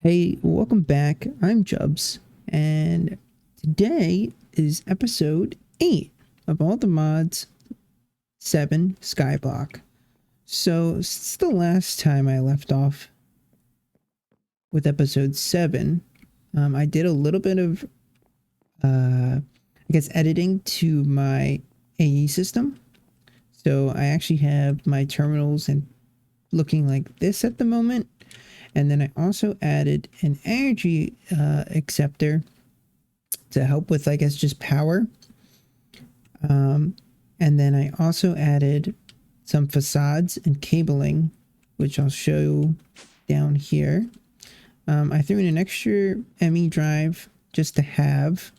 Hey, welcome back. I'm Jubs, and today is episode 8 of All the Mods 7 Skyblock. So, since the last time I left off with episode 7, I did a little bit of, editing to my AE system. So, I actually have my terminals and looking like this at the moment. And then I also added an energy acceptor to help with, I guess, just power. And then I also added some facades and cabling, which I'll show down here. I threw in an extra ME drive just to have.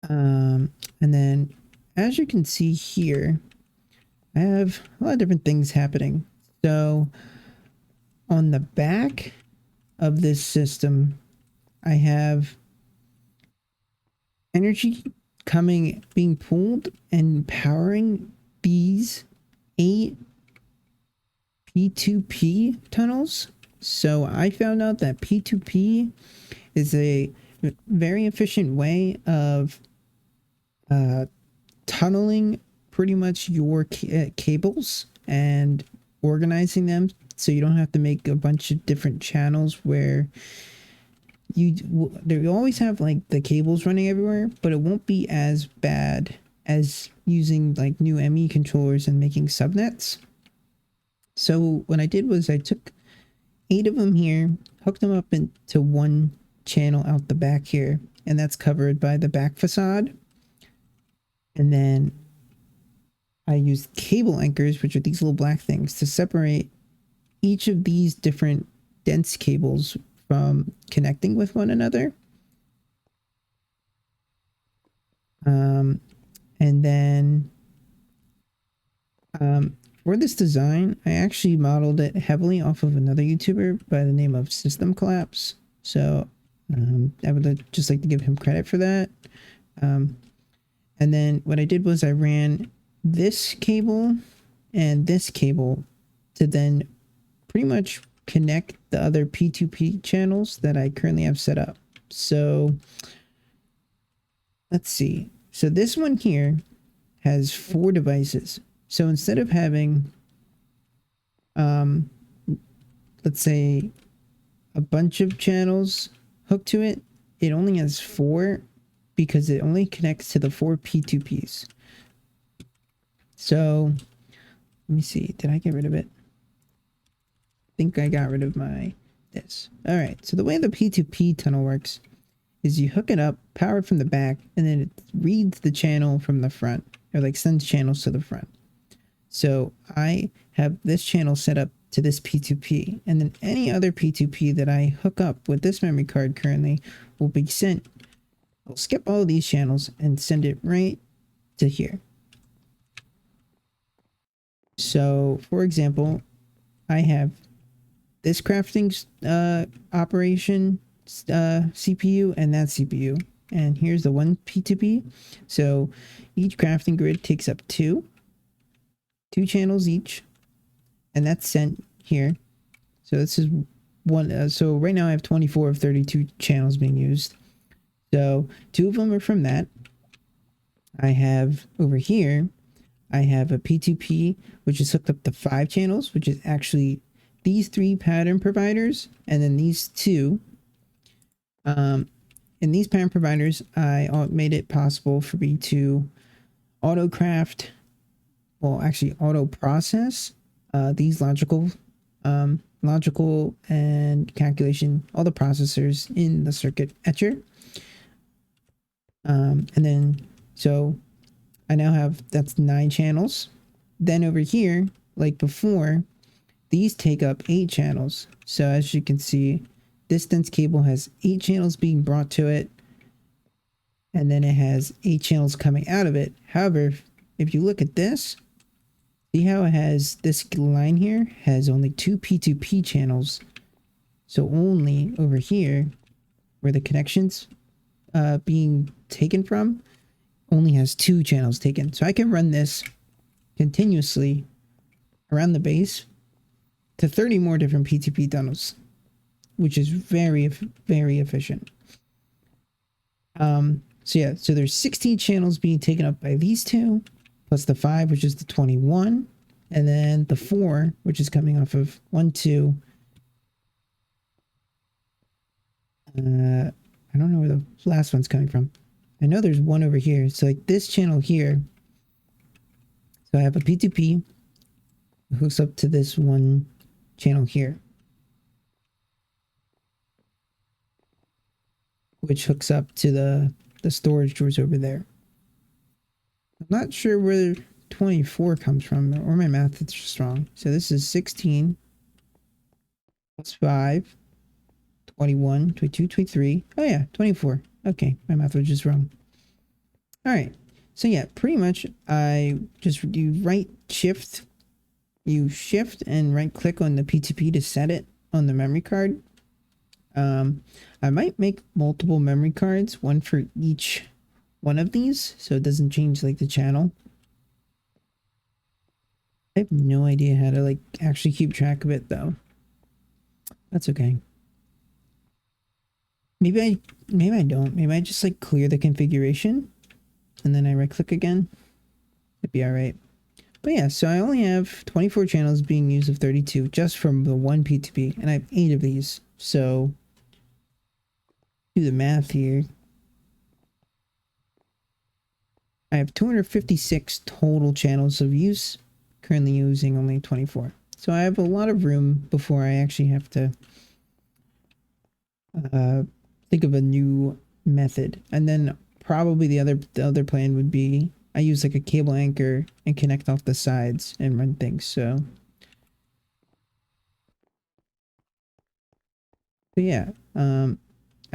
And then, as you can see here, I have a lot of different things happening. So, on the back of this system, I have energy being pulled and powering these 8 P2P tunnels. So I found out that P2P is a very efficient way of tunneling pretty much your cables and organizing them, so you don't have to make a bunch of different channels where you always have like the cables running everywhere, but it won't be as bad as using like new ME controllers and making subnets. So what I did was I took 8 of them here, hooked them up into one channel out the back here, and that's covered by the back facade. And then I used cable anchors, which are these little black things, to separate each of these different dense cables from connecting with one another. And then for this design, I actually modeled it heavily off of another YouTuber by the name of System Collapse. So I would just like to give him credit for that. And then what I did was I ran this cable and this cable to then pretty much connect the other P2P channels that I currently have set up. So let's see. So this one here has 4 devices. So instead of having, let's say, a bunch of channels hooked to it, it only has 4 because it only connects to the 4 P2Ps. So let me see. Did I get rid of it? I think I got rid of this. All right. So the way the P2P tunnel works is you hook it up, power it from the back, and then it reads the channel from the front, or like sends channels to the front. So I have this channel set up to this P2P, and then any other P2P that I hook up with this memory card currently will be sent. I'll skip all of these channels and send it right to here. So, for example, I have this crafting operation CPU and that CPU. And here's the one P2P. So each crafting grid takes up 2 channels each. And that's sent here. So this is one. So right now I have 24 of 32 channels being used. So 2 of them are from that. I have over here, I have a P2P, which is hooked up to 5 channels, which is actually these 3 pattern providers, and then these 2. In these pattern providers, I made it possible for me to auto process these logical and calculation, all the processors in the circuit etcher. And then, so I now have, that's 9 channels. Then over here, like before, these take up 8 channels. So as you can see, this dense cable has 8 channels being brought to it, and then it has 8 channels coming out of it. However, if you look at this, see how it has this line here has only 2 P2P channels. So only over here, where the connections being taken from, only has 2 channels taken. So I can run this continuously around the base to 30 more different P2P tunnels. which is very, very efficient. So yeah, so there's 16 channels being taken up by these two, plus the 5, which is the 21, and then the 4, which is coming off of 1, 2. I don't know where the last one's coming from. I know there's one over here. So like this channel here. So I have a P2P hooks up to this one channel here, which hooks up to the storage drawers over there. I'm not sure where 24 comes from, or my math is just wrong. So this is 16 plus 5, 21, 22, 23. Oh yeah, 24. Okay, my math was just wrong. All right. So yeah, pretty much I just do you shift and right click on the P2P to set it on the memory card. I might make multiple memory cards, one for each one of these, so it doesn't change like the channel. I have no idea how to like actually keep track of it though. That's okay. Maybe I don't. Maybe I just like clear the configuration and then I right click again. It'd be all right. But yeah, so I only have 24 channels being used of 32 just from the one P2P, and I have 8 of these. So do the math here. I have 256 total channels of use, currently using only 24. So I have a lot of room before I actually have to think of a new method. And then probably the other plan would be I use like a cable anchor and connect off the sides and run things. So yeah, I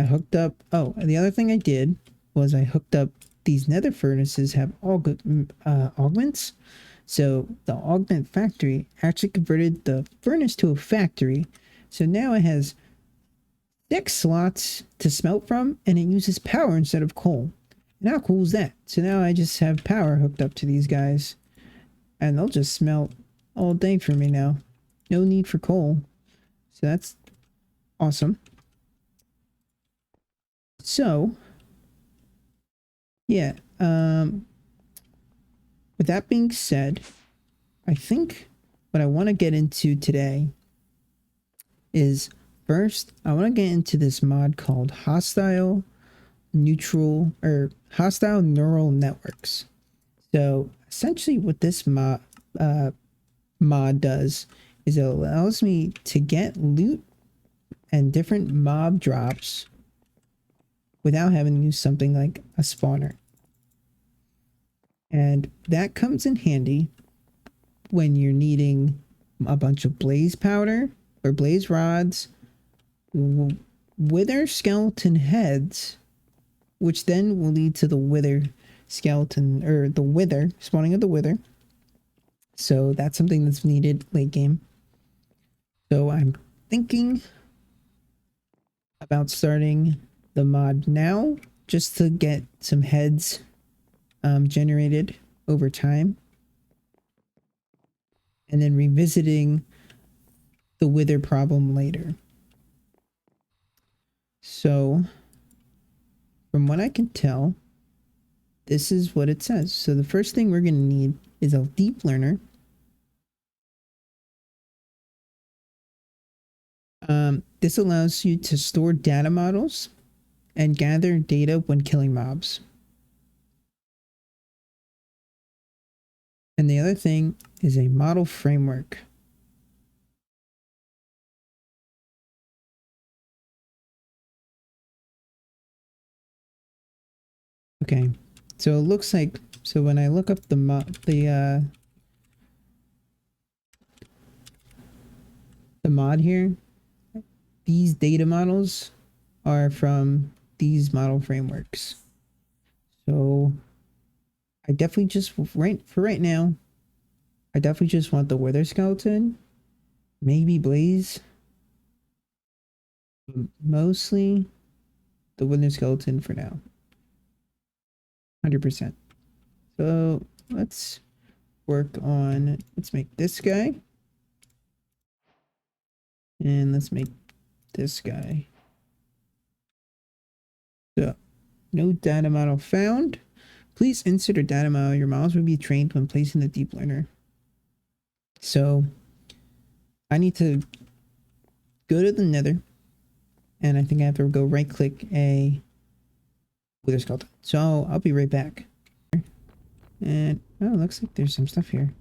hooked up. Oh, the other thing I did was I hooked up these nether furnaces have augments. So the augment factory actually converted the furnace to a factory. So now it has 6 slots to smelt from, and it uses power instead of coal. And how cool is that? So now I just have power hooked up to these guys, and they'll just smelt all day for me now. No need for coal. So that's awesome. So yeah, with that being said, I think what I want to get into today is first, I want to get into this mod called hostile neural networks. So essentially what this mod does is it allows me to get loot and different mob drops without having to use something like a spawner. And that comes in handy when you're needing a bunch of blaze powder or blaze rods, wither skeleton heads, which then will lead to the wither skeleton, or the wither, spawning of the wither. So that's something that's needed late game. So I'm thinking about starting the mod now just to get some heads generated over time, and then revisiting the wither problem later. So from what I can tell, this is what it says. So the first thing we're going to need is a deep learner. This allows you to store data models and gather data when killing mobs. And the other thing is a model framework. Okay, so it looks like, so when I look up the mod here, these data models are from these model frameworks. So I definitely just for right now, I definitely just want the wither skeleton, maybe blaze, mostly the wither skeleton for now. 100%. So let's work on, let's make this guy. And let's make this guy. So, no data model found. Please insert a data model. Your models will be trained when placing the deep learner. So, I need to go to the nether. And I think I have to go right click a wither skeleton. So, I'll be right back. And, oh, looks like there's some stuff here.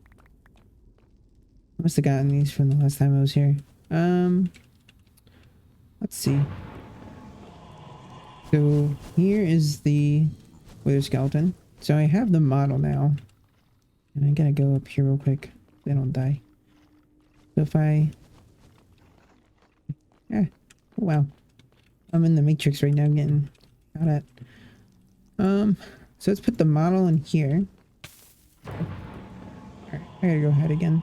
I must have gotten these from the last time I was here. Let's see. So here is the wither skeleton. So I have the model now. And I gotta go up here real quick. They don't die. So if I... Yeah. Oh, wow. I'm in the matrix right now getting out at. So let's put the model in here. Alright, I gotta go ahead again.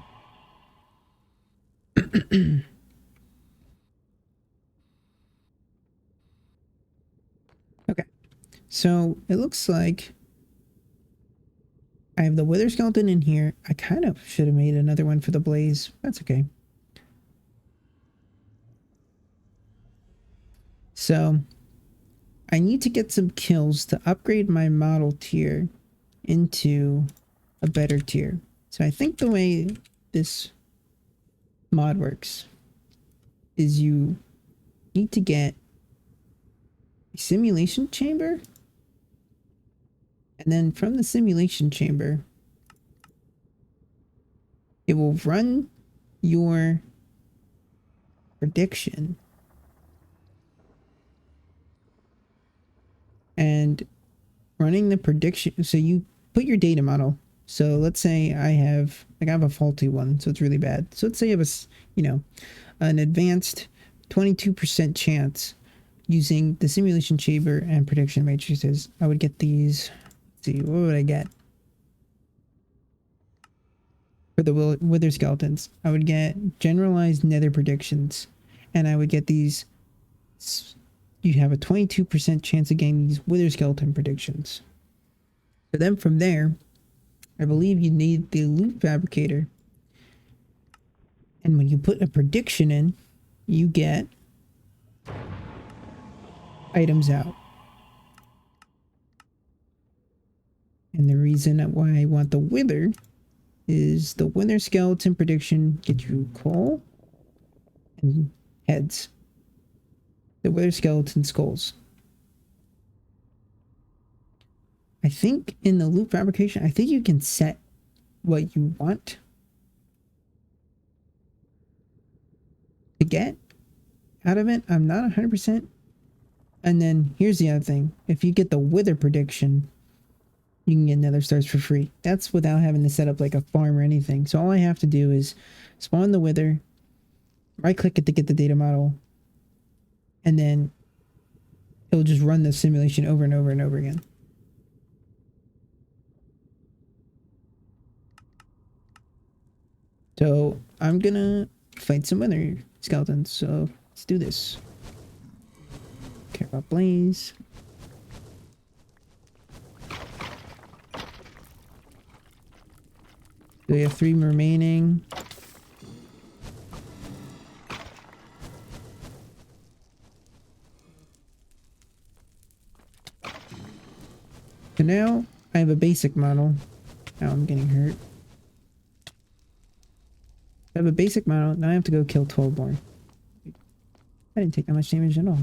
Okay. So it looks like I have the wither skeleton in here. I kind of should have made another one for the blaze. That's okay. So I need to get some kills to upgrade my model tier into a better tier. So I think the way this mod works is you need to get a simulation chamber, and then from the simulation chamber it will run your prediction, and running the prediction, so you put your data model. So let's say I have a faulty one, so it's really bad. So let's say you have an advanced 22% chance using the simulation chamber and prediction matrices. I would get these. Let's see, what would I get for the wither skeletons? I would get generalized nether predictions, and I would get these. You have a 22% chance of getting these wither skeleton predictions. So then from there, I believe you need the loot fabricator. And when you put a prediction in, you get items out. And the reason why I want the wither is the wither skeleton prediction gets you coal and heads. The wither skeleton skulls. I think in the loot fabrication, I think you can set what you want to get out of it. I'm not 100%. And then here's the other thing. If you get the wither prediction, you can get nether stars for free. That's without having to set up like a farm or anything. So all I have to do is spawn the wither, right click it to get the data model, and then it'll just run the simulation over and over and over again. So I'm gonna fight some wither skeletons. So let's do this. Care about blaze. We have 3 remaining. So now I have a basic model. Now I'm getting hurt. I have a basic model. Now I have to go kill 12 more. I didn't take that much damage at all.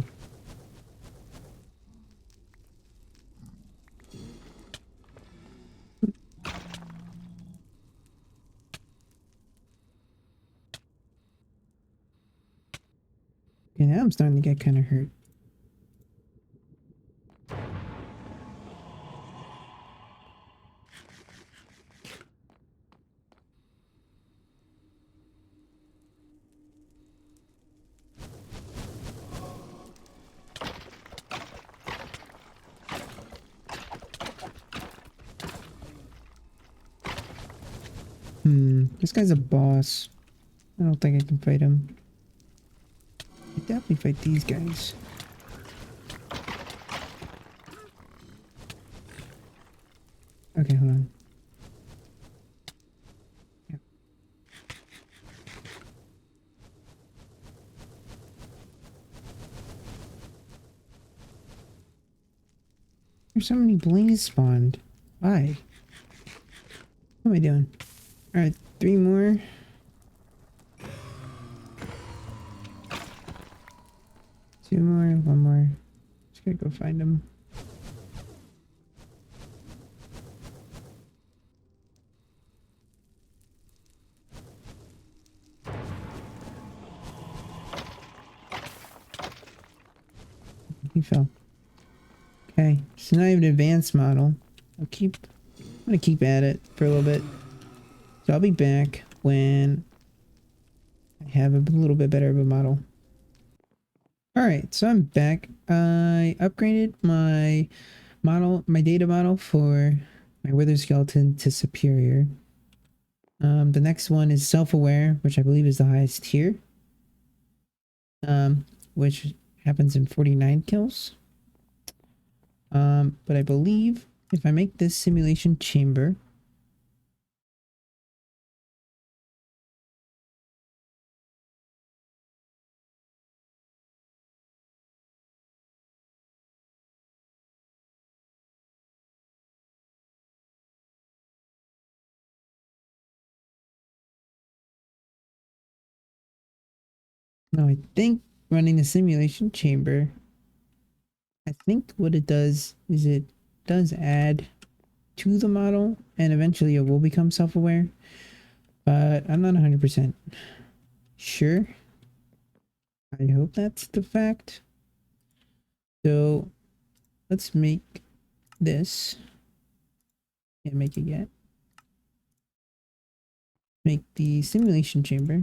Okay, now I'm starting to get kind of hurt. This guy's a boss. I don't think I can fight him. I can definitely fight these guys. Okay, hold on. There's so many blaze spawned. Why? What am I doing? Alright, 3 more. 2 more, 1 more. Just gotta go find them. He fell. Okay, so now I have an advanced model. I'm gonna keep at it for a little bit. So I'll be back when I have a little bit better of a model. Alright, so I'm back. I upgraded my model, my data model for my wither skeleton to superior. The next one is self-aware, which I believe is the highest tier. Which happens in 49 kills. But I believe if I make this simulation chamber, no, I think running the simulation chamber, I think what it does is it does add to the model and eventually it will become self-aware, but I'm not 100% sure. I hope that's the fact. So let's make this. Can't make it yet. Make the simulation chamber.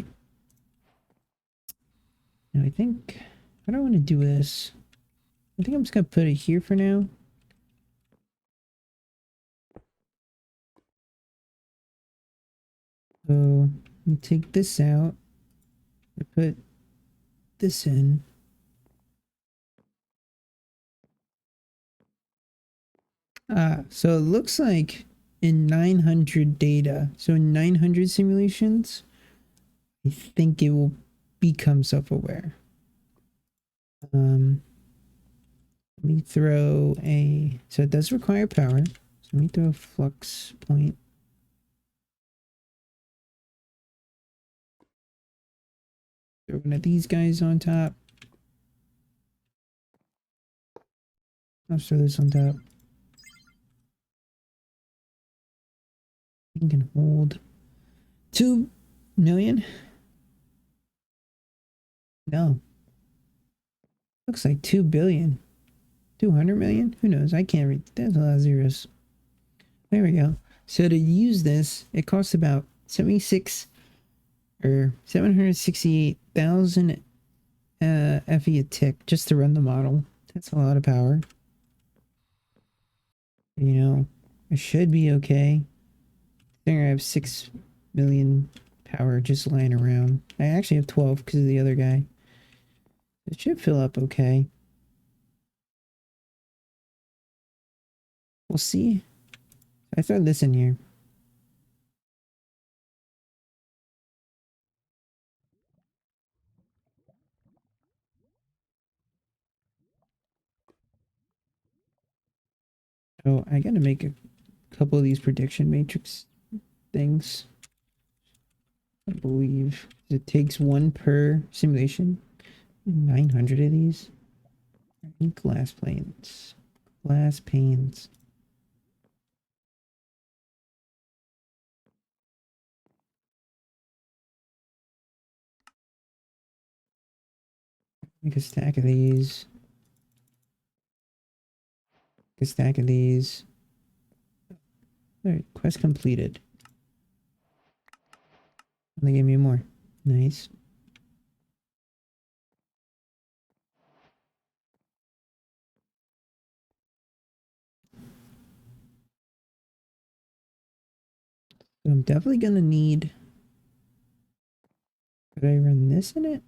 Now I think I don't want to do this. I think I'm just gonna put it here for now. So let me take this out. I put this in. So it looks like in 900 data, so in 900 simulations, I think it will become self-aware. Let me throw a, so it does require power. So let me throw a flux point. Throw one of these guys on top. I'll throw this on top. You can hold 2 million. No. Looks like 2 billion. 200 million? Who knows? I can't read. There's a lot of zeros. There we go. So to use this, it costs about 76 or 768,000 FE a tick just to run the model. That's a lot of power. You know, it should be okay. I think I have 6 million power just lying around. I actually have 12 because of the other guy. It should fill up okay. We'll see. I throw this in here. Oh, I gotta make a couple of these prediction matrix things. I believe it takes 1 per simulation. 900 of these. Glass planes. Glass panes. Make a stack of these. Make a stack of these. Alright, quest completed. And they gave me more. Nice. So I'm definitely gonna need. Could I run this in it?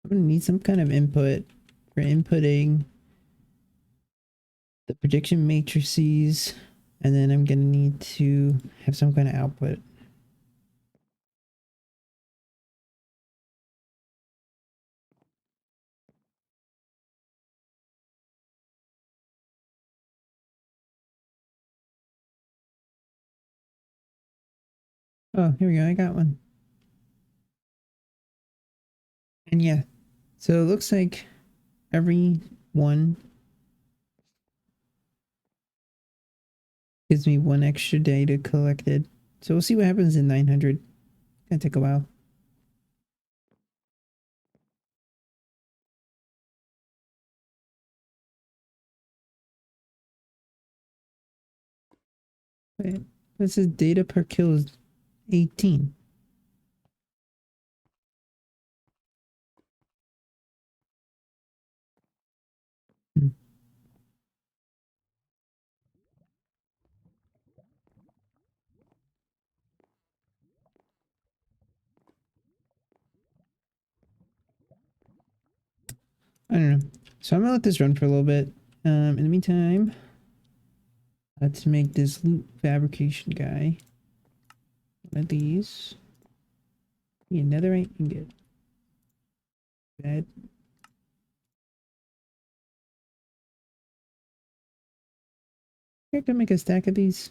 I'm gonna need some kind of input for inputting the prediction matrices, and then I'm gonna need to have some kind of output. Oh, here we go. I got one. And yeah, so it looks like every one gives me one extra day to collect it. So we'll see what happens in 900. Gonna take a while. Wait, this is data per kill is 18. Hmm. I don't know. So I'm gonna let this run for a little bit. In the meantime, let's make this loot fabrication guy. One of these. Yeah, netherite ingot. Bad. I can make a stack of these.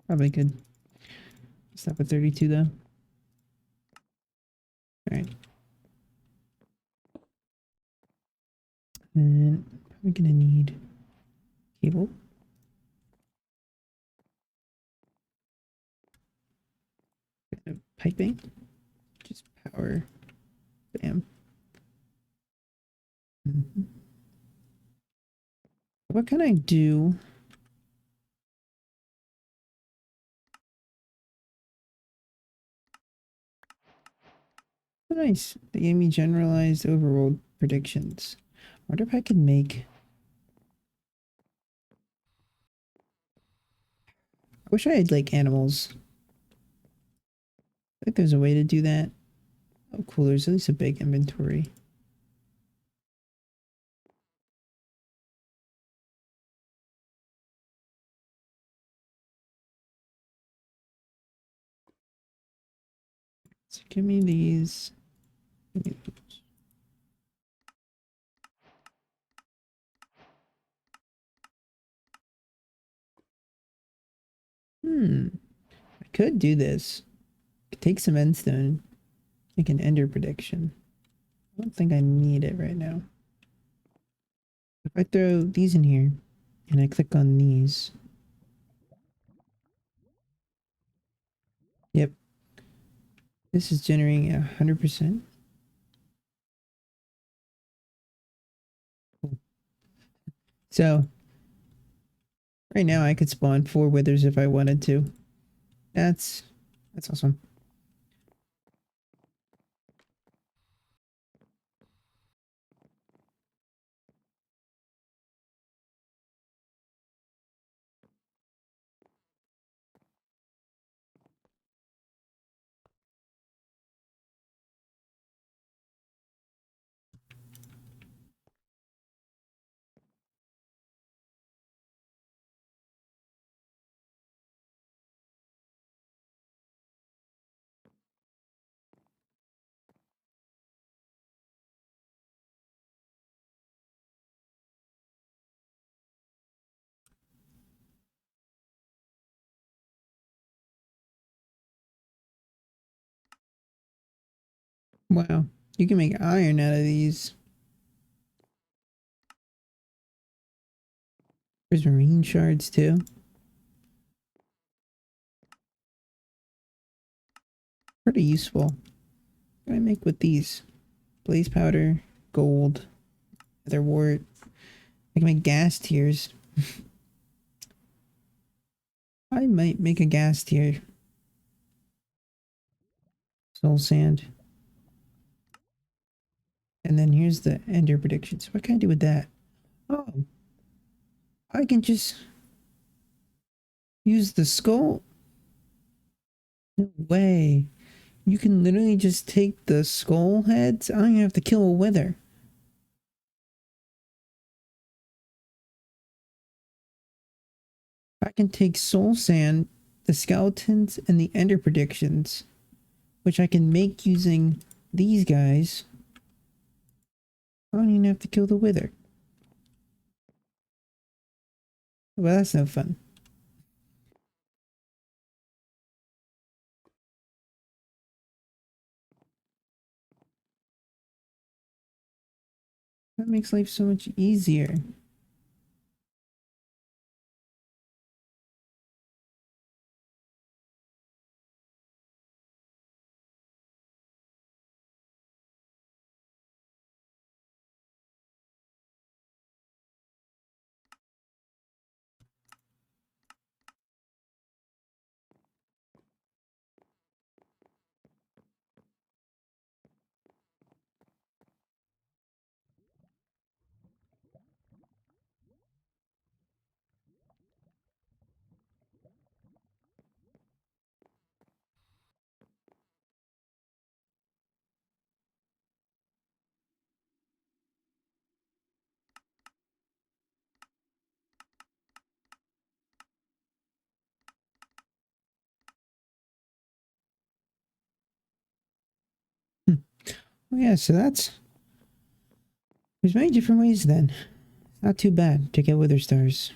Probably could. Stop at 32 though. Alright. And probably gonna need cable. Piping. Just power. Bam. Mhm. What can I do? Oh, nice. They gave me generalized overworld predictions. I wonder if I could make... I wish I had like animals. I think there's a way to do that. Oh cool, there's at least a big inventory. So give me these. Give me those. I could do this. Could take some endstone. Make an ender prediction. I don't think I need it right now. If I throw these in here and I click on these. Yep. This is generating 100%. So right now I could spawn 4 withers if I wanted to. That's awesome. Wow. You can make iron out of these. There's marine shards too. Pretty useful. What can I make with these? Blaze powder, gold, leather wart. I can make gas tiers. I might make a gas tier. Soul sand. And then here's the ender predictions. What can I do with that? Oh, I can just use the skull. No way. You can literally just take the skull heads. I don't even have to kill a wither. I can take soul sand, the skeletons, and the ender predictions, which I can make using these guys. I don't even have to kill the wither. Well, that's no fun. That makes life so much easier. Hmm. Well, yeah, so there's many different ways then. Not too bad to get wither stars.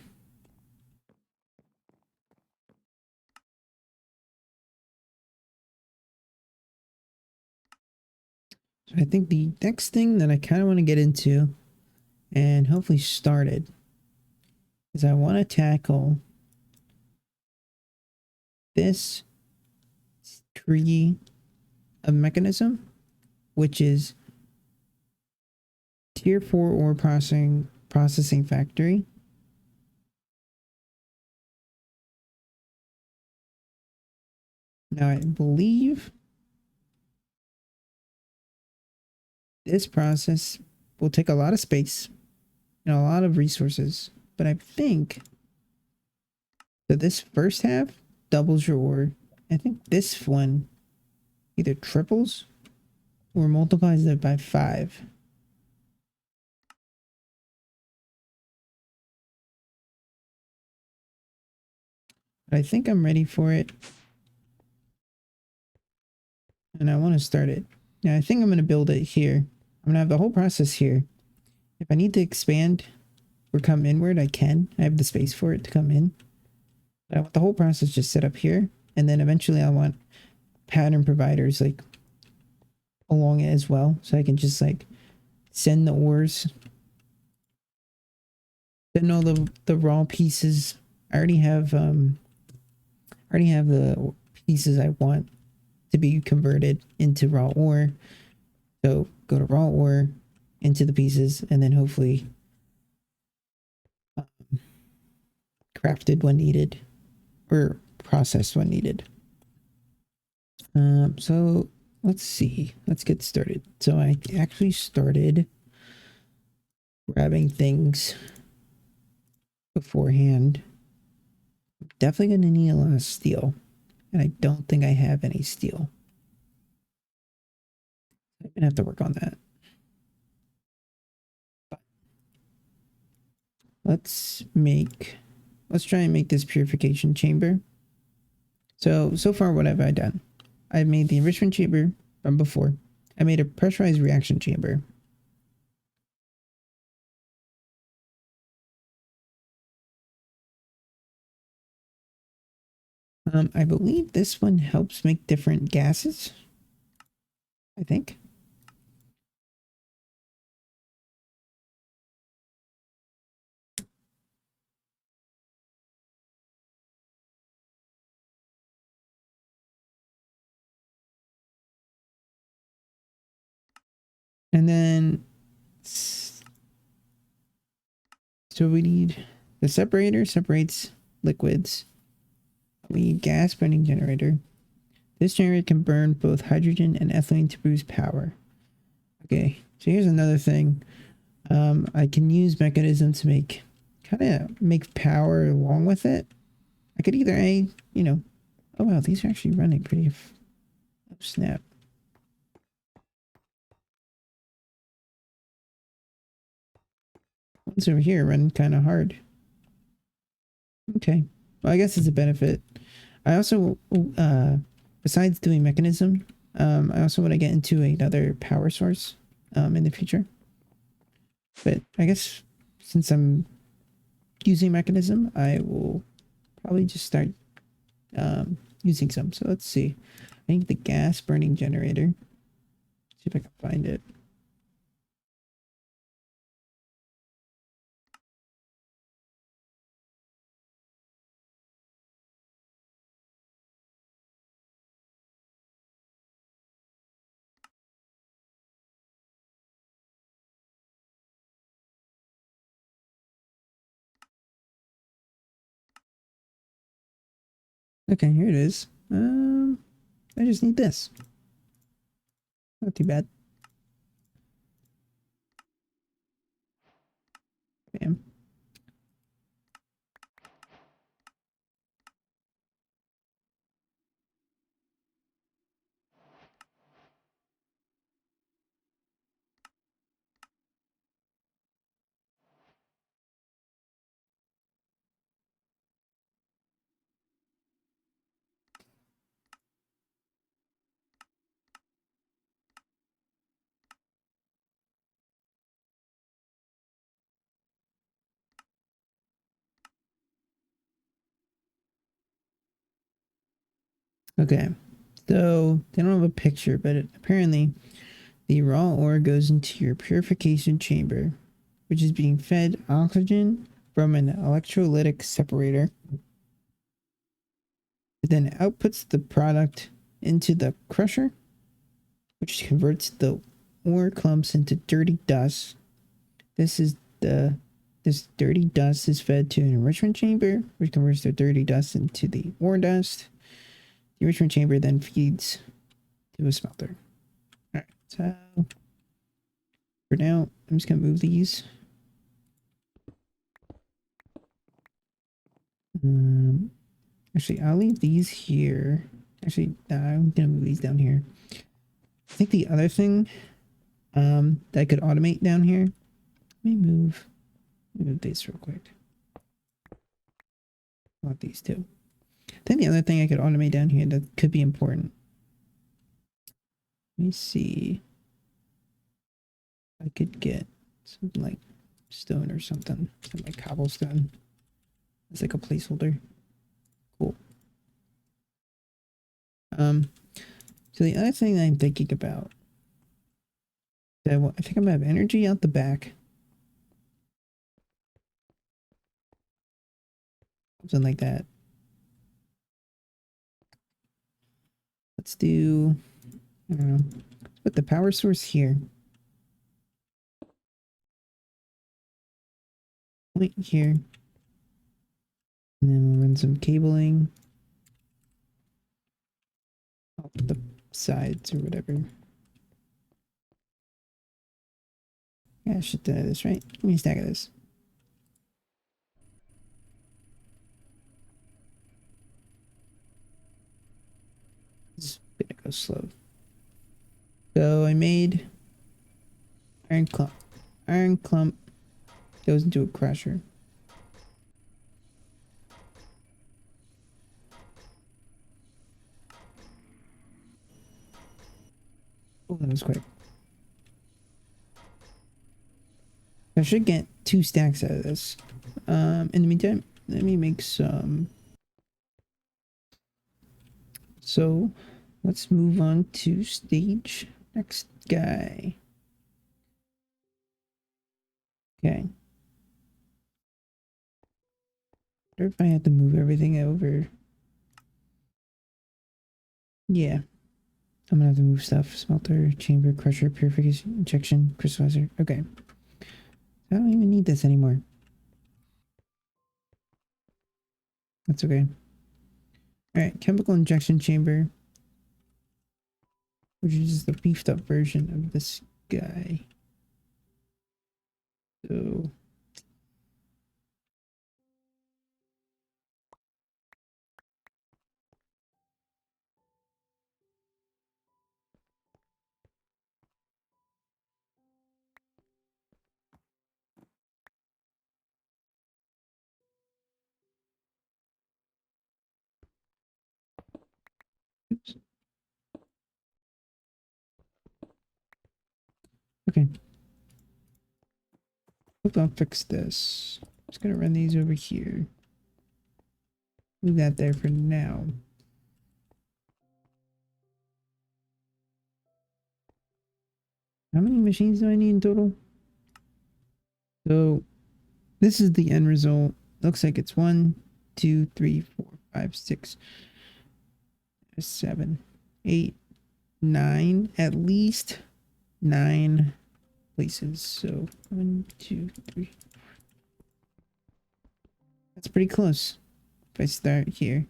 So I think the next thing that I kind of want to get into and hopefully started is I want to tackle this tree of mechanism, which is tier 4 ore processing factory. Now I believe this process will take a lot of space and a lot of resources, but I think that this first half doubles your ore. I think this one either triples or multiplies it by 5. But I think I'm ready for it. And I want to start it. Now I think I'm going to build it here. I'm going to have the whole process here. If I need to expand or come inward, I can. I have the space for it to come in. But I want the whole process just set up here. And then eventually I want pattern providers like along it as well. So I can just like send the ores. Send all the raw pieces. I already have the pieces I want to be converted into raw ore. So go to raw ore, into the pieces, and then hopefully crafted when needed or processed when needed. So let's see. Let's get started. So I actually started grabbing things beforehand. Definitely gonna need a lot of steel, and I don't think I have any steel. I'm gonna have to work on that. But let's try and make this purification chamber. So far, what have I done? I've made the enrichment chamber from before. I made a pressurized reaction chamber. I believe this one helps make different gases. I think. And then, so we need the separator separates liquids. We need gas burning generator. This generator can burn both hydrogen and ethylene to produce power. Okay, so here's another thing. I can use Mekanism to make power along with it. I could either oh wow, these are actually running pretty. Oh snap. One's over here running kind of hard. Okay, well I guess it's a benefit. I also, besides doing Mekanism, I also want to get into another power source in the future. But I guess since I'm using Mekanism, I will probably just start using some. So let's see. I need the gas burning generator. See if I can find it. Okay, here it is. I just need this. Not too bad. Bam. Okay, so they don't have a picture, but apparently the raw ore goes into your purification chamber, which is being fed oxygen from an electrolytic separator. It then outputs the product into the crusher, which converts the ore clumps into dirty dust. This dirty dust is fed to an enrichment chamber, which converts the dirty dust into the ore dust. The enrichment chamber then feeds to a smelter. Alright, so for now, I'm just gonna move these. Actually, I'll leave these here. Actually, I'm gonna move these down here. I think the other thing that I could automate down here. Let me move this real quick. I want these two. I think the other thing I could automate down here that could be important. Let me see. I could get something like stone or something like cobblestone. It's like a placeholder. Cool. So the other thing that I'm thinking about, I think I'm gonna have energy out the back. Something like that. Let's do, I don't know, let's put the power source here. Point here. And then we'll run some cabling. Off the sides or whatever. Yeah, I should do this, right? Let me stack of this. This is gonna go slow. So I made iron clump. Iron clump goes into a crusher. Oh, that was quick. I should get 2 stacks out of this. In the meantime, let me make some. So let's move on to stage next guy. Okay. I wonder if I have to move everything over. Yeah. I'm gonna have to move stuff. Smelter, chamber, crusher, purification, injection, crystallizer. Okay. I don't even need this anymore. That's okay. Alright, chemical injection chamber. Which is just the beefed up version of this guy. So oops. Okay. Hope I'll fix this. Just gonna run these over here. Leave that there for now. How many machines do I need in total? So this is the end result. Looks like it's 1, 2, 3, 4, 5, 6, 7, 8, 9. At least 9 places. So 1, 2, 3. That's pretty close. If I start here.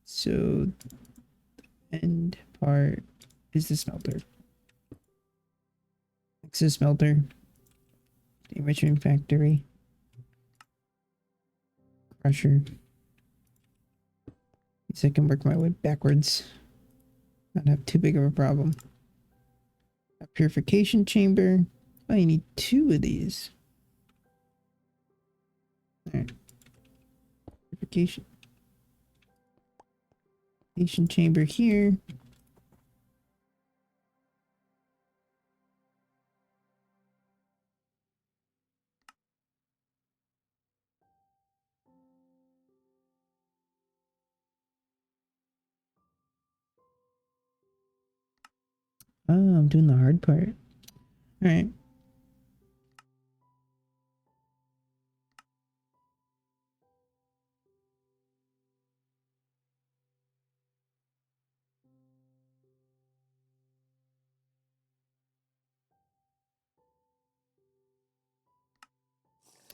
So end part is the smelter. Next is smelter. The enrichment factory. Crusher. So I can work my way backwards. Not have too big of a problem. A purification chamber. Oh, you need 2 of these. Alright. Purification chamber here. Oh, I'm doing the hard part. Alright.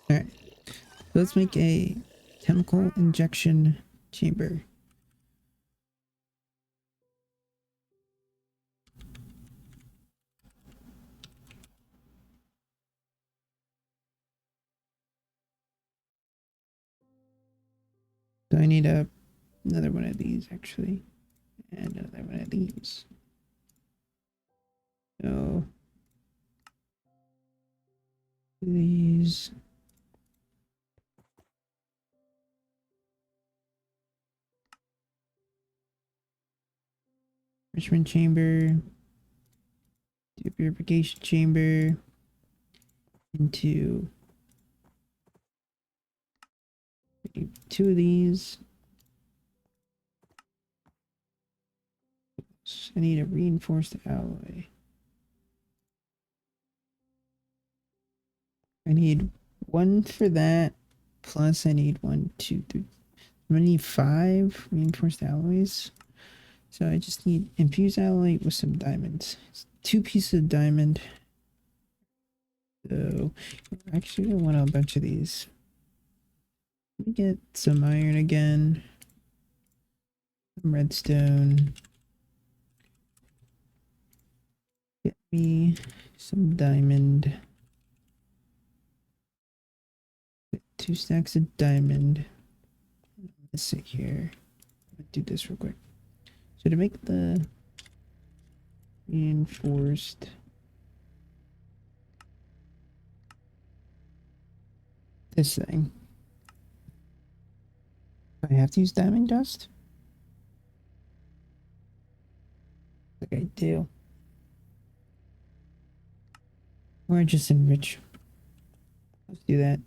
Alright. Let's make a chemical injection chamber. So I need another one of these actually. And another one of these. So these. Enrichment chamber. Purification chamber. Into 2 of these. I need a reinforced alloy. I need 1 for that. Plus I need 1, 2, 3. I'm gonna need 5 reinforced alloys. So I just need infused alloy with some diamonds. It's 2 pieces of diamond. So actually I want a bunch of these. Let me get some iron again. Some redstone. Get me some diamond. Get 2 stacks of diamond. Let's sit here. Let's do this real quick. So to make the reinforced this thing, I have to use diamond dust? Like I do. Or just enrich. Let's do that.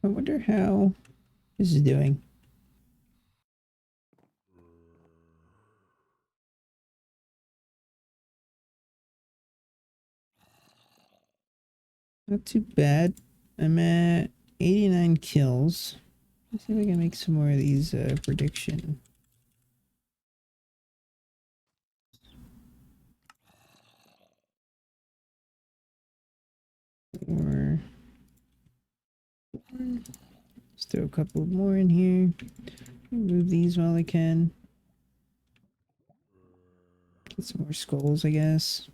I wonder how this is doing. Not too bad. I'm at 89 kills. Let's see if I can make some more of these prediction. Or let's throw a couple more in here. Remove these while I can. Get some more skulls, I guess.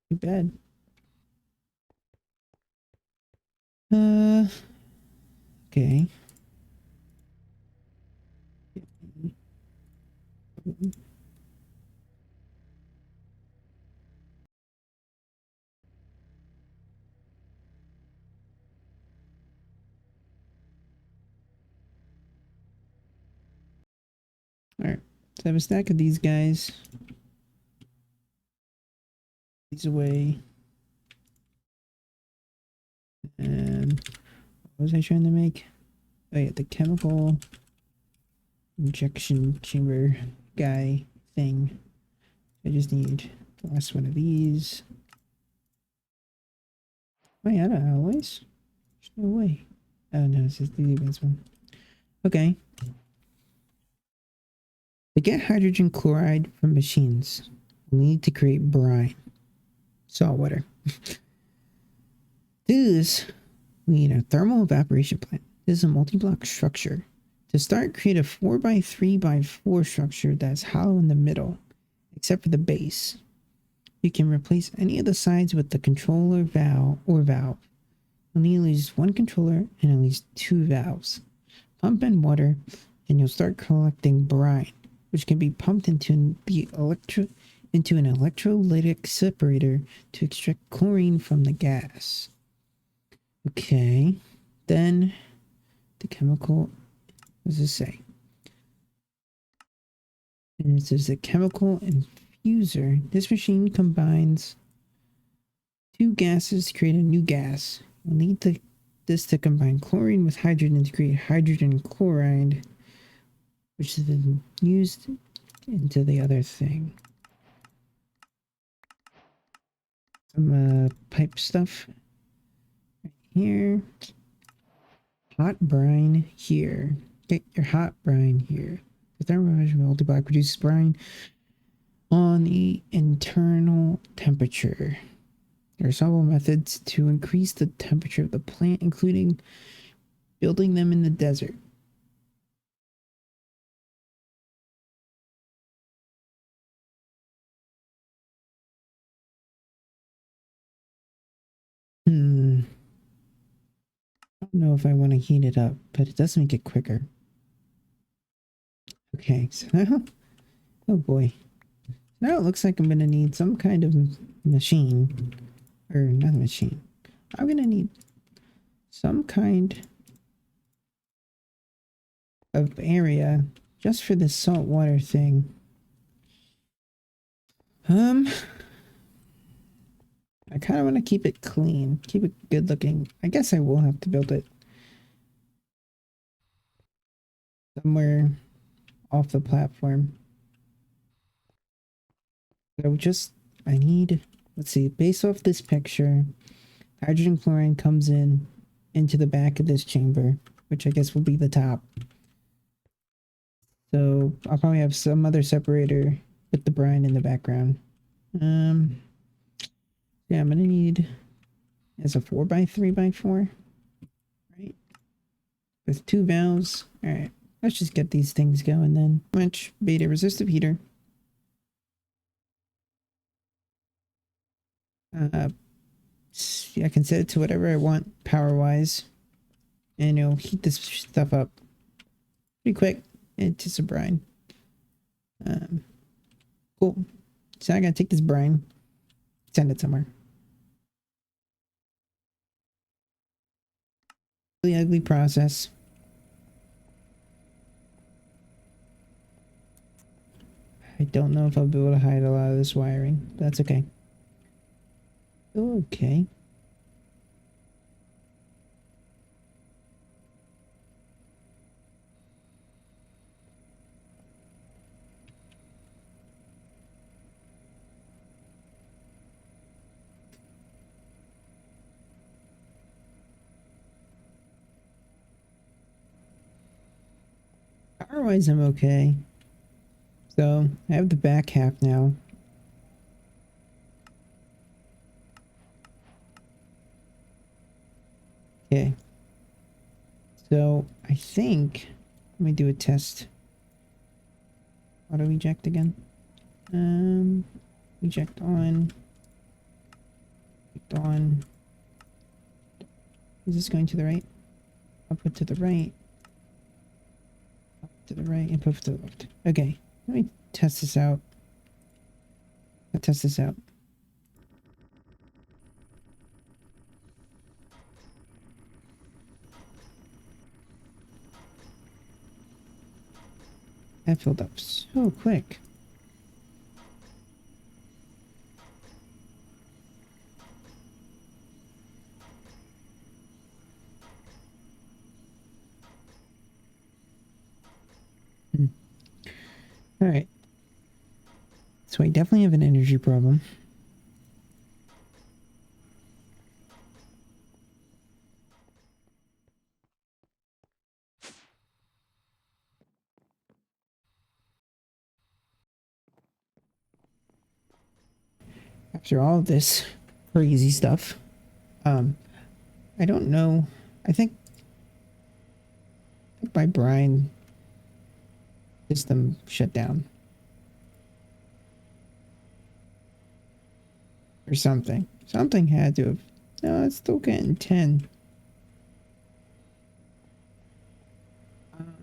Too bad. Okay. Alright. So I have a stack of these guys. These away. And what was I trying to make? Oh yeah, the chemical injection chamber guy thing. I just need the last one of these. Wait, I don't know. There's no way. Oh no, it's just the advanced one. Okay. To get hydrogen chloride from machines, we need to create brine. Salt water. To do this, we need a thermal evaporation plant. This is a multi-block structure. To start, create a 4x3x4 structure that's hollow in the middle, except for the base. You can replace any of the sides with the controller valve or valve. You'll need at least one controller and at least 2 valves. Pump in water and you'll start collecting brine, which can be pumped into an electrolytic separator to extract chlorine from the gas. Okay, then the chemical, what does this say? And it says the chemical infuser. This machine combines 2 gases to create a new gas. You'll need this to combine chlorine with hydrogen to create hydrogen chloride, which is then used into the other thing. Some pipe stuff right here. Hot brine here. Get your hot brine here. The thermal multi-block produces brine on the internal temperature. There are several methods to increase the temperature of the plant, including building them in the desert. I don't know if I want to heat it up, but it does make it quicker. Okay, so now, oh boy. Now it looks like I'm going to need some kind of machine, or not a machine. I'm going to need some kind of area just for this salt water thing. I kind of want to keep it clean, keep it good looking. I guess I will have to build it somewhere off the platform. So I need, let's see, based off this picture, hydrogen chlorine comes into the back of this chamber, which I guess will be the top. So I'll probably have some other separator with the brine in the background. Yeah, I'm gonna need as a 4x3x4, right? With 2 valves. All right, let's just get these things going then. Much beta resistive heater. I can set it to whatever I want power wise, and it'll heat this stuff up pretty quick into some brine. Cool. So I gotta take this brine, send it somewhere. Really ugly process. I don't know if I'll be able to hide a lot of this wiring. That's okay. Okay. Power wise, I'm okay. So I have the back half now. Okay. So I think, let me do a test. Auto eject again. Eject on. Eject on. Is this going to the right? Output to the right. Output to the right. Input to the left. Okay. Let me test this out. Let's test this out. That filled up so quick. All right. So I definitely have an energy problem. After all of this crazy stuff, I don't know. I think my brine system shut down or something. Something had to have. No, it's still getting 10.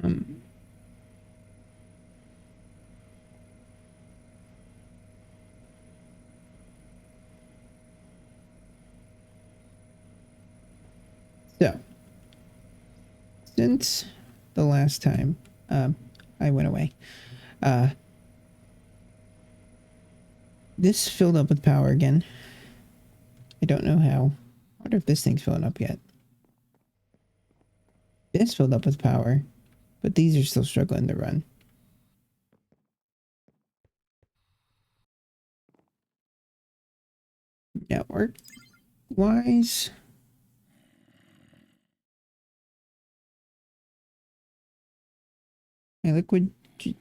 Um, so since the last time I went away, uh, this filled up with power again. I don't know how. I wonder if this thing's filling up yet. This filled up with power, but these are still struggling to run. Network wise,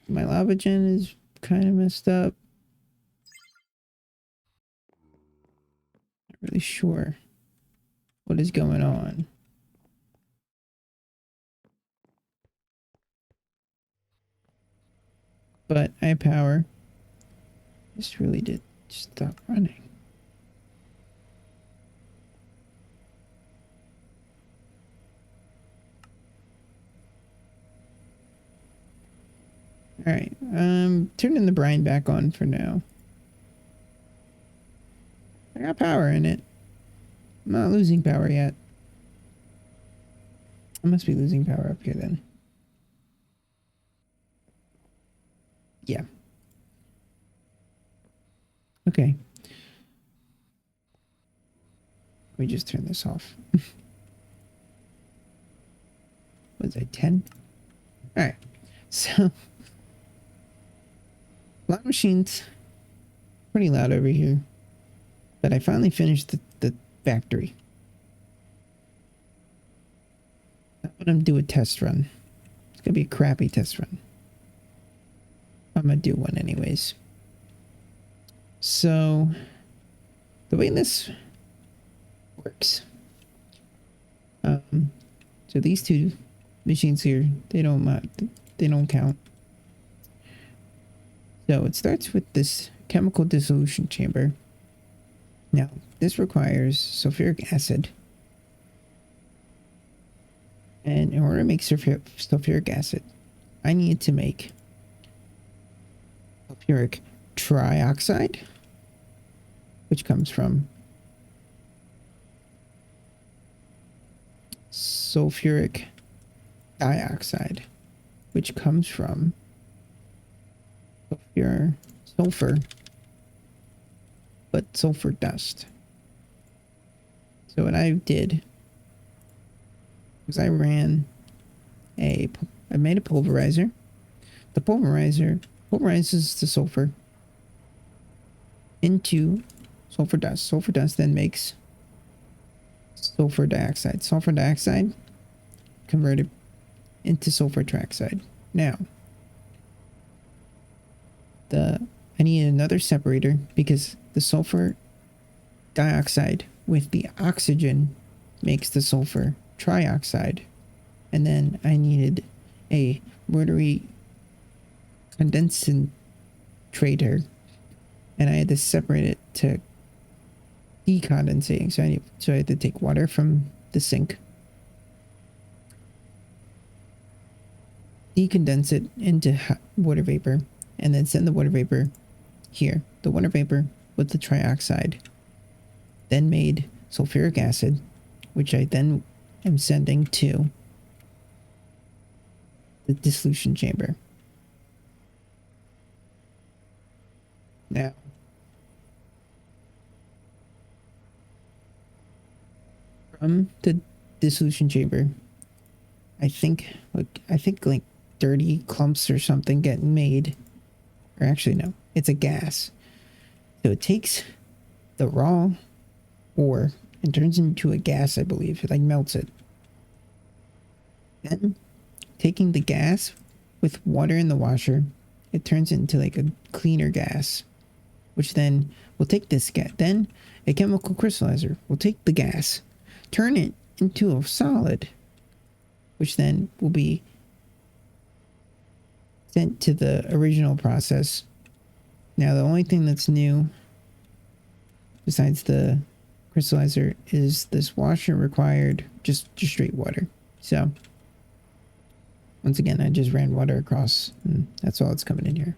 my lava gen is kind of messed up. Not really sure what is going on. But I have power. This really did stop running. Alright, turning the brine back on for now. I got power in it. I'm not losing power yet. I must be losing power up here then. Yeah. Okay. Let me just turn this off. Was it 10? Alright. So, a lot of machines. Pretty loud over here. But I finally finished the factory. I'm gonna do a test run. It's gonna be a crappy test run. I'm gonna do one anyways. So, the way this works. So these two machines here, they don't count. So it starts with this chemical dissolution chamber. Now, this requires sulfuric acid. And in order to make sulfuric acid, I need to make sulfuric trioxide, which comes from sulfuric dioxide, which comes from sulfur, but sulfur dust. So what I did was I made a pulverizer. The pulverizer pulverizes the sulfur into sulfur dust. Sulfur dust then makes sulfur dioxide. Sulfur dioxide converted into sulfur trioxide. Now, I need another separator because the sulfur dioxide with the oxygen makes the sulfur trioxide, and then I needed a rotary condensator, and I had to separate it to decondensating. So I had to take water from the sink, decondense it into water vapor, and then send the water vapor here. The water vapor with the trioxide then made sulfuric acid, which I then am sending to the dissolution chamber. Now, from the dissolution chamber, I think like 30 clumps or something get made. Or actually no, it's a gas. So it takes the raw ore and turns into a gas, I believe. It like melts it. Then taking the gas with water in the washer, it turns into like a cleaner gas, which then will take this gas. Then a chemical crystallizer will take the gas, turn it into a solid, which then will be sent to the original process. Now, the only thing that's new besides the crystallizer is this washer required just straight water. So once again, I just ran water across, and that's all that's coming in here.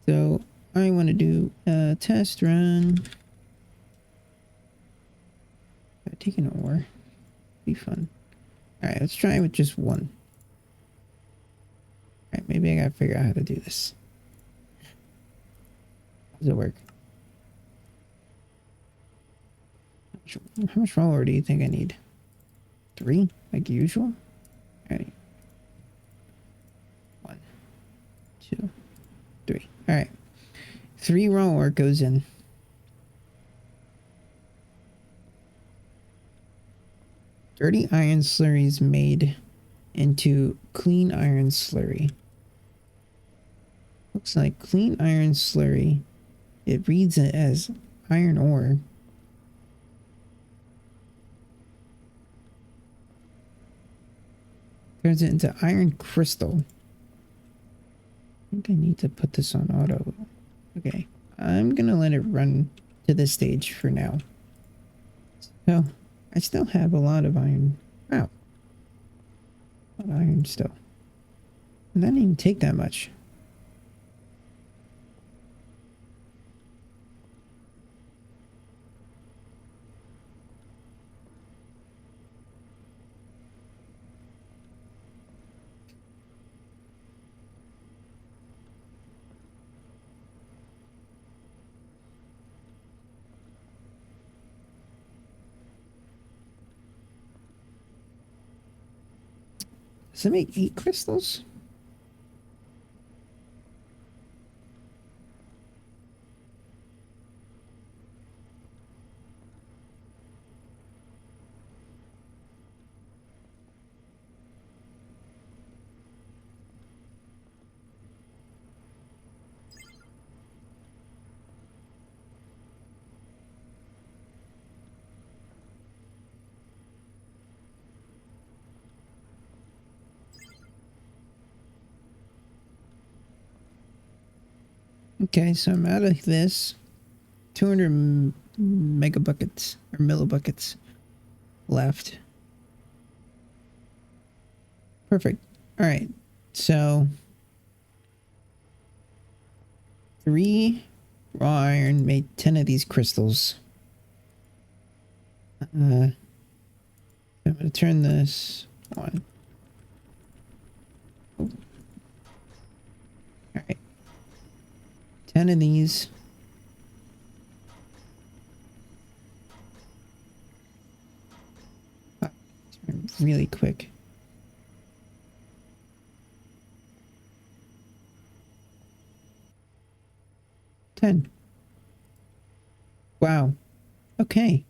So I want to do a test run. Take an ore. Be fun. Alright, let's try with just one. Alright, maybe I gotta figure out how to do this. How does it work? How much raw ore do you think I need? 3? Like usual? Alright. 1, 2, 3. Alright. 3 raw ore goes in. 30 iron slurries made into clean iron slurry. Looks like clean iron slurry. It reads it as iron ore. Turns it into iron crystal. I think I need to put this on auto. Okay. I'm gonna let it run to this stage for now. So I still have a lot of iron. Wow. A lot of iron still. And that didn't even take that much. Does it make 8 crystals? Okay, so I'm out of this. 200 megabuckets or millibuckets left. Perfect. All right. So 3 raw iron made 10 of these crystals. I'm going to turn this on. Oh. All right. 10 of these. Really quick. $10. Wow. Okay.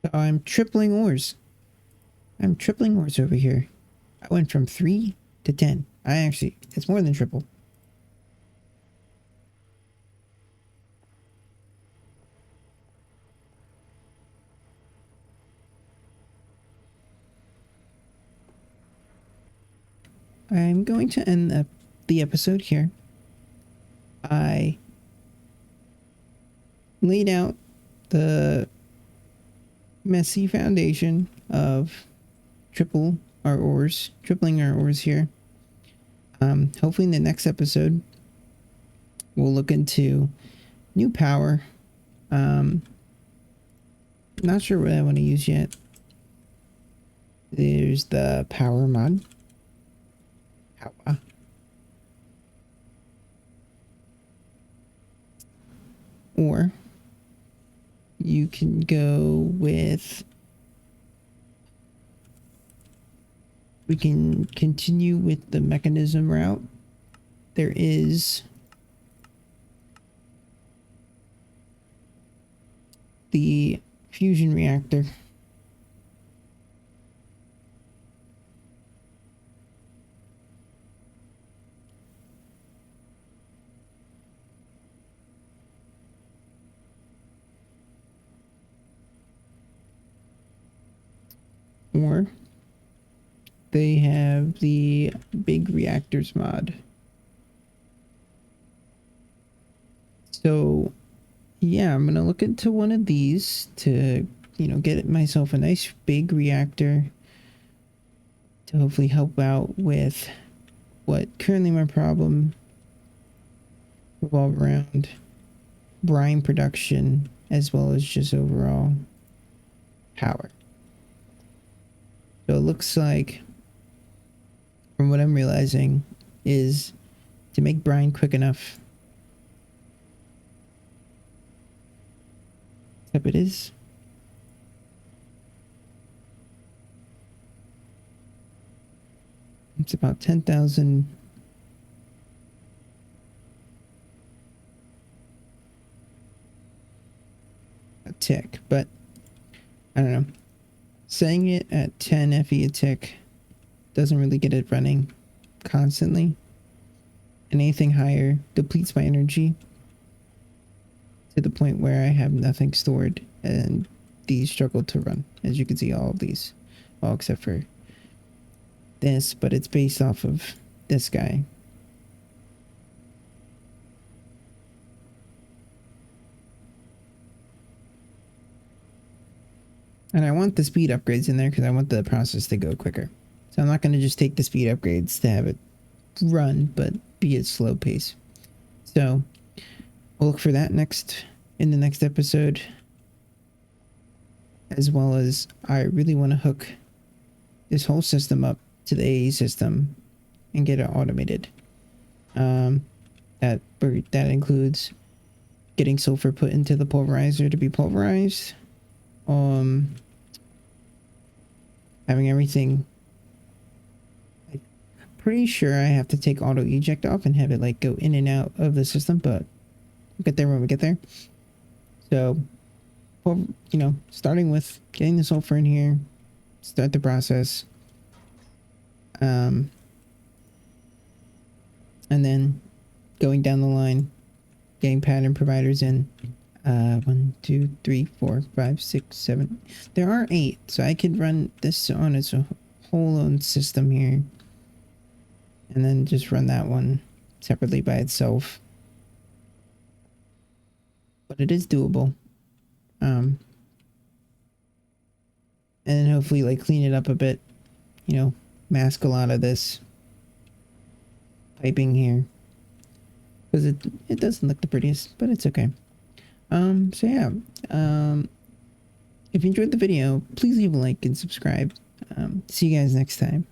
So I'm tripling ores. I'm tripling ores over here. I went from 3 to 10. It's more than triple. I'm going to end the episode here. I laid out the messy foundation of tripling our ores here. Hopefully in the next episode, we'll look into new power. Not sure what I want to use yet. There's the power mod. Power. Or you can go with... We can continue with the mechanism route. There is the fusion reactor. Or they have the big reactors mod. So yeah, I'm gonna look into one of these to, you know, get myself a nice big reactor to hopefully help out with what currently my problem revolve around brine production as well as just overall power. So it looks like, from what I'm realizing, is to make brine quick enough. Yep, it is. It's about 10,000 a tick, but I don't know. Setting it at 10 FE a tick doesn't really get it running constantly. And anything higher depletes my energy to the point where I have nothing stored and these struggle to run. As you can see, all of these, well, except for this, but it's based off of this guy. And I want the speed upgrades in there because I want the process to go quicker. So I'm not going to just take the speed upgrades to have it run, but be at slow pace. So we'll look for that in the next episode. As well as I really want to hook this whole system up to the AE system and get it automated. That includes getting sulfur put into the pulverizer to be pulverized. Having everything, I'm pretty sure I have to take auto eject off and have it like go in and out of the system, but we'll get there when we get there. So, well, you know, starting with getting the sulfur in here, start the process, and then going down the line, getting pattern providers in. 1, 2, 3, 4, 5, 6, 7. There are 8, so I could run this on its whole own system here, and then just run that one separately by itself. But it is doable. And then hopefully like clean it up a bit, you know, mask a lot of this piping here, because it doesn't look the prettiest, but it's okay. So yeah, if you enjoyed the video, please leave a like and subscribe. See you guys next time.